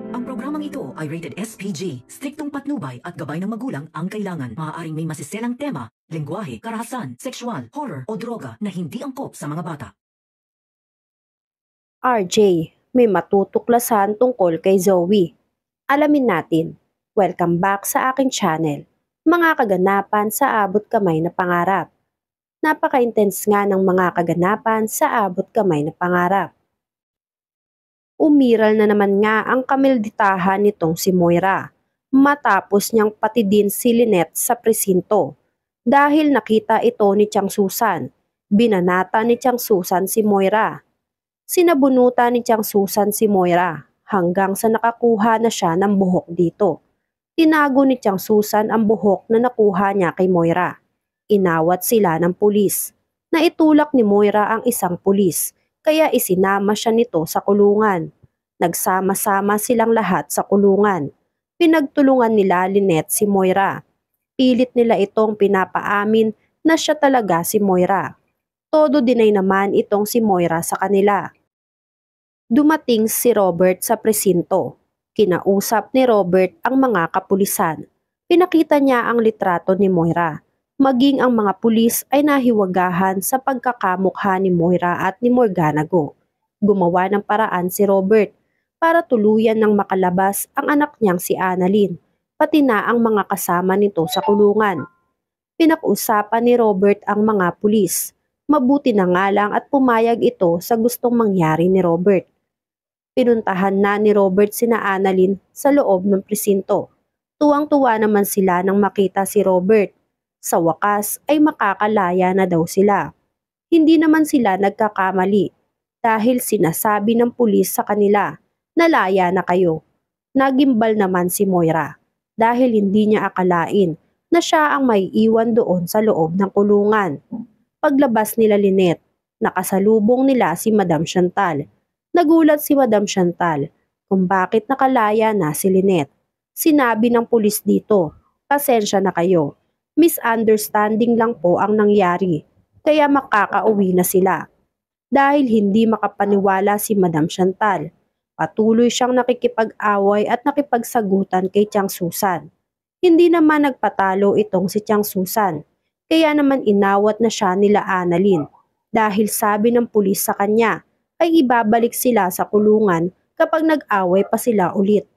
Ang programang ito ay rated SPG. Striktong patnubay at gabay ng magulang ang kailangan. Maaaring may masiselang tema, lengguwahe, karahasan, sexual, horror o droga na hindi angkop sa mga bata. RJ, may matutuklasan tungkol kay Zoe. Alamin natin. Welcome back sa aking channel. Mga kaganapan sa abot kamay na pangarap. Napaka-intense nga ng mga kaganapan sa abot kamay na pangarap. Umiral na naman nga ang kamilditahan nitong si Moira matapos niyang pati din si Lynette sa presinto dahil nakita ito ni Chang Susan. Binanata ni Chang Susan si Moira. Sinabunutan ni Chang Susan si Moira hanggang sa nakakuha na siya ng buhok dito. Tinago ni Chang Susan ang buhok na nakuha niya kay Moira. Inawat sila ng pulis. Naitulak ni Moira ang isang pulis kaya isinama siya nito sa kulungan. Nagsama-sama silang lahat sa kulungan. Pinagtulungan nila Lynette si Moira. Pilit nila itong pinapaamin na siya talaga si Moira. Todo dinay naman itong si Moira sa kanila. Dumating si Robert sa presinto. Kinausap ni Robert ang mga kapulisan. Pinakita niya ang litrato ni Moira. Maging ang mga pulis ay nahiwagahan sa pagkakamukha ni Moira at ni Morganago. Gumawa ng paraan si Robert para tuluyan ng makalabas ang anak niyang si Annalyn, pati na ang mga kasama nito sa kulungan. Pinag-usapan ni Robert ang mga pulis. Mabuti na nga lang at pumayag ito sa gustong mangyari ni Robert. Pinuntahan na ni Robert sina Annalyn sa loob ng presinto. Tuwang-tuwa naman sila nang makita si Robert. Sa wakas ay makakalaya na daw sila. Hindi naman sila nagkakamali dahil sinasabi ng pulis sa kanila, "Nalaya na kayo." Nagimbal naman si Moira dahil hindi niya akalain na siya ang may iwan doon sa loob ng kulungan. Paglabas nila Lynette, nakasalubong nila si Madam Chantal. Nagulat si Madam Chantal kung bakit nakalaya na si Lynette. Sinabi ng pulis dito, "Pasensya na kayo. Misunderstanding lang po ang nangyari, kaya makakauwi na sila." Dahil hindi makapaniwala si Madam Chantal, patuloy siyang nakikipag-away at nakipagsagutan kay Chang Susan. Hindi naman nagpatalo itong si Chang Susan, kaya naman inawat na siya nila Annalyn dahil sabi ng pulis sa kanya ay ibabalik sila sa kulungan kapag nag-away pa sila ulit.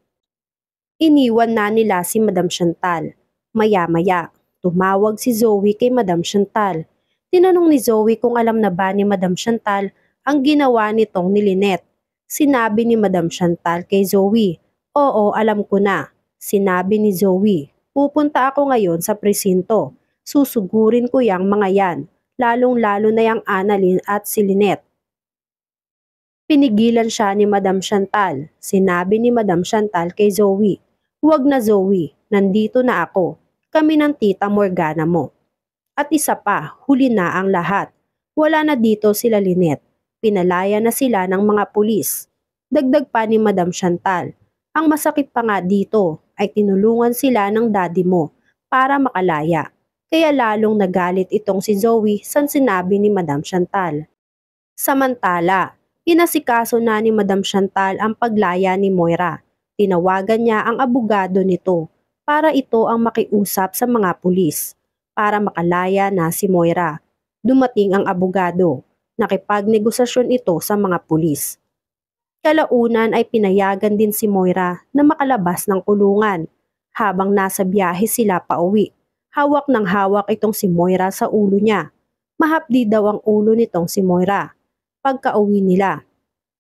Iniwan na nila si Madam Chantal. Maya-maya, tumawag si Zoe kay Madam Chantal. Tinanong ni Zoe kung alam na ba ni Madam Chantal ang ginawa nitong ni Lynette. Sinabi ni Madam Chantal kay Zoe, "Oo, alam ko na." Sinabi ni Zoe, "Pupunta ako ngayon sa presinto. Susugurin ko yang mga yan, lalong-lalo na yang Annalyn at si Lynette." Pinigilan siya ni Madam Chantal. Sinabi ni Madam Chantal kay Zoe, "Huwag na Zoe, nandito na ako. Kami ng tita Morgana mo." At isa pa, huli na ang lahat. Wala na dito sila Lynette. Pinalaya na sila ng mga pulis. Dagdag pa ni Madam Chantal, ang masakit pa nga dito ay tinulungan sila ng daddy mo para makalaya. Kaya lalong nagalit itong si Zoe sa sinabi ni Madam Chantal. Samantala, inasikaso na ni Madam Chantal ang paglaya ni Moira. Tinawagan niya ang abogado nito para ito ang makiusap sa mga pulis para makalaya na si Moira. Dumating ang abogado. Nakipagnegosasyon ito sa mga pulis. Kalaunan ay pinayagan din si Moira na makalabas ng kulungan. Habang nasa biyahe sila pauwi, hawak ng hawak itong si Moira sa ulo niya. Mahapdi daw ang ulo nitong si Moira. Pagka-uwi nila,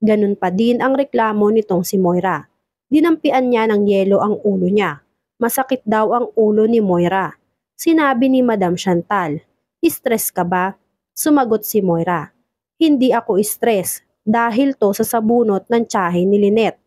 ganun pa din ang reklamo nitong si Moira. Dinampian niya ng yelo ang ulo niya. Masakit daw ang ulo ni Moira. Sinabi ni Madam Chantal, "Stress ka ba?" Sumagot si Moira, "Hindi ako stress dahil to sa sabunot ng tiyahin ni Lynette."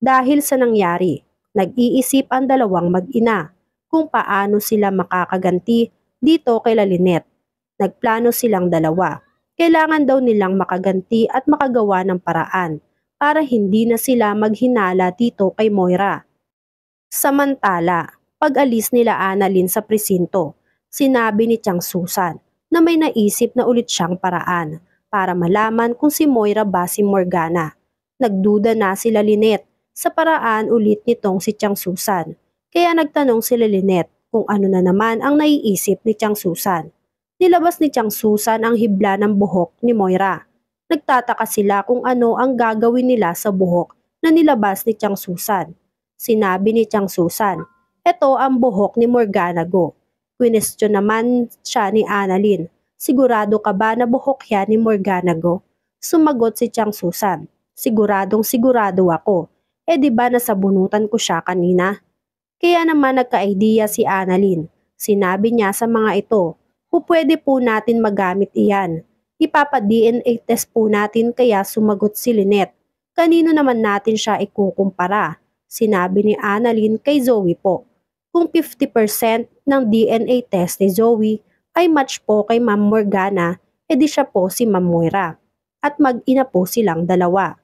Dahil sa nangyari, nag-iisip ang dalawang mag-ina kung paano sila makakaganti dito kay Lynette. Nagplano silang dalawa. Kailangan daw nilang makaganti at makagawa ng paraan para hindi na sila maghinala dito kay Moira. Samantala, pag-alis nila Annalyn sa presinto, sinabi ni Chang Susan na may naisip na ulit siyang paraan para malaman kung si Moira ba si Morgana. Nagduda na sila Lynette sa paraan ulit nitong si Chang Susan. Kaya nagtanong sila Lynette kung ano na naman ang naiisip ni Chang Susan. Nilabas ni Chang Susan ang hibla ng buhok ni Moira. Nagtataka sila kung ano ang gagawin nila sa buhok na nilabas ni Chang Susan. Sinabi ni Chang Susan, "Ito ang buhok ni Morgana Go." Question naman siya ni Annalyn, "Sigurado ka ba na buhok yan ni Morgana Go?" Sumagot si Chang Susan, "Siguradong sigurado ako. Di ba nasabunutan ko siya kanina?" Kaya naman nagka-idea si Annalyn. Sinabi niya sa mga ito, pwede po natin magamit iyan. Ipapa-DNA test po natin." Kaya sumagot si Lynette, "Kanino naman natin siya ikukumpara?" Sinabi ni Annalyn kay Zoe po. Kung 50% ng DNA test ni Zoe ay match po kay Ma'am Morgana, di siya po si Ma'am Moira. At mag-ina po silang dalawa.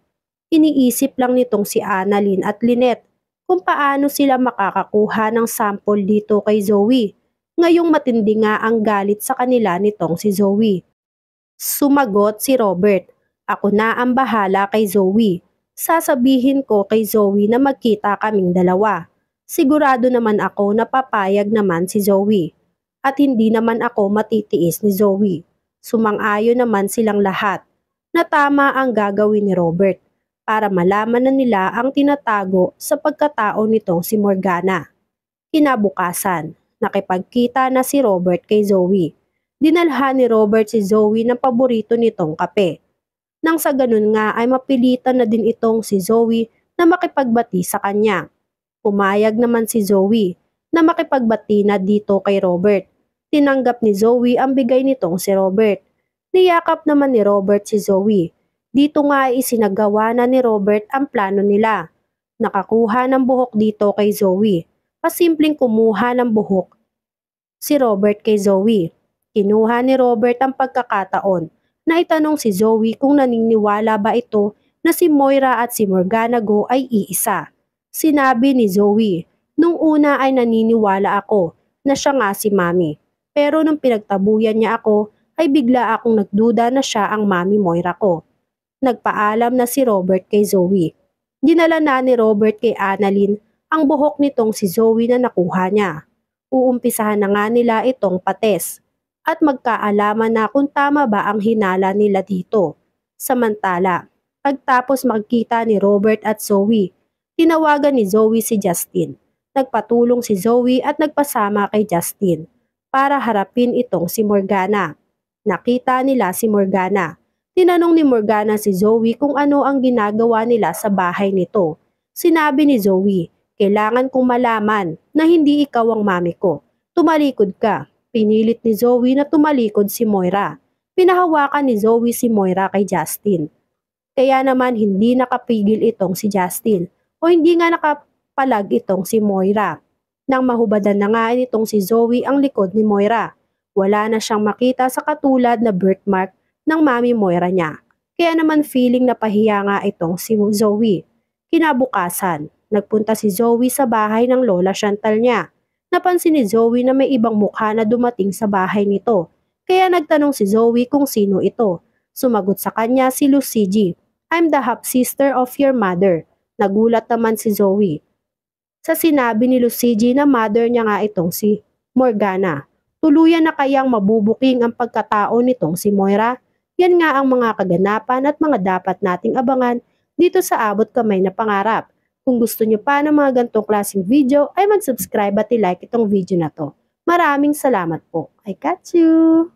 Iniisip lang nitong si Annalyn at Lynette kung paano sila makakakuha ng sample dito kay Zoe. Ngayong matindi nga ang galit sa kanila nitong si Zoe. Sumagot si Robert, "Ako na ang bahala kay Zoe. Sasabihin ko kay Zoe na magkita kaming dalawa. Sigurado naman ako na papayag naman si Zoe. At hindi naman ako matitiis ni Zoe." Sumang-ayon naman silang lahat na tama ang gagawin ni Robert para malaman na nila ang tinatago sa pagkatao nitong si Morgana. Kinabukasan, nakipagkita na si Robert kay Zoe. Dinalhan ni Robert si Zoe ng paborito nitong kape. Nang sa ganun nga ay mapilitan na din itong si Zoe na makipagbati sa kanya. Pumayag naman si Zoe na makipagbati na dito kay Robert. Tinanggap ni Zoe ang bigay nitong si Robert. Niyakap naman ni Robert si Zoe. Dito nga ay isinagawa na ni Robert ang plano nila. Nakakuha ng buhok dito kay Zoe. Pasimpleng kumuha ng buhok si Robert kay Zoe. Kinuha ni Robert ang pagkakataon na itanong si Zoe kung naniniwala ba ito na si Moira at si Morgana Go ay iisa. Sinabi ni Zoe, "Nung una ay naniniwala ako na siya nga si Mami. Pero nung pinagtabuyan niya ako ay bigla akong nagduda na siya ang Mami Moira ko." Nagpaalam na si Robert kay Zoe. Dinala na ni Robert kay Annalyn ang buhok nitong si Zoe na nakuha niya. Uumpisahan na nga nila itong pates at magkaalaman na kung tama ba ang hinala nila dito. Samantala, pagtapos makikita ni Robert at Zoe, tinawagan ni Zoe si Justin. Nagpatulong si Zoe at nagpasama kay Justin para harapin itong si Morgana. Nakita nila si Morgana. Tinanong ni Morgana si Zoe kung ano ang ginagawa nila sa bahay nito. Sinabi ni Zoe, "Kailangan kong malaman na hindi ikaw ang mami ko. Tumalikod ka." Pinilit ni Zoe na tumalikod si Moira. Pinahawakan ni Zoe si Moira kay Justin. Kaya naman hindi nakapigil itong si Justin o hindi nga nakapalag itong si Moira. Nang mahubadan na nga nitong si Zoe ang likod ni Moira, wala na siyang makita sa katulad na birthmark ng Mami Moira niya. Kaya naman feeling na pahiya nga itong si Zoe. Kinabukasan, nagpunta si Zoe sa bahay ng Lola Chantal niya. Napansin ni Zoe na may ibang mukha na dumating sa bahay nito. Kaya nagtanong si Zoe kung sino ito. Sumagot sa kanya si Lucy G. "I'm the half-sister of your mother." Nagulat naman si Zoe sa sinabi ni Lucy G na mother niya nga itong si Morgana. Tuluyan na kayang mabubuking ang pagkatao nitong si Moira? Yan nga ang mga kaganapan at mga dapat nating abangan dito sa Abot Kamay na Pangarap. Kung gusto nyo pa ng mga ganitong klaseng video ay mag-subscribe at i-like itong video na to. Maraming salamat po. I catch you!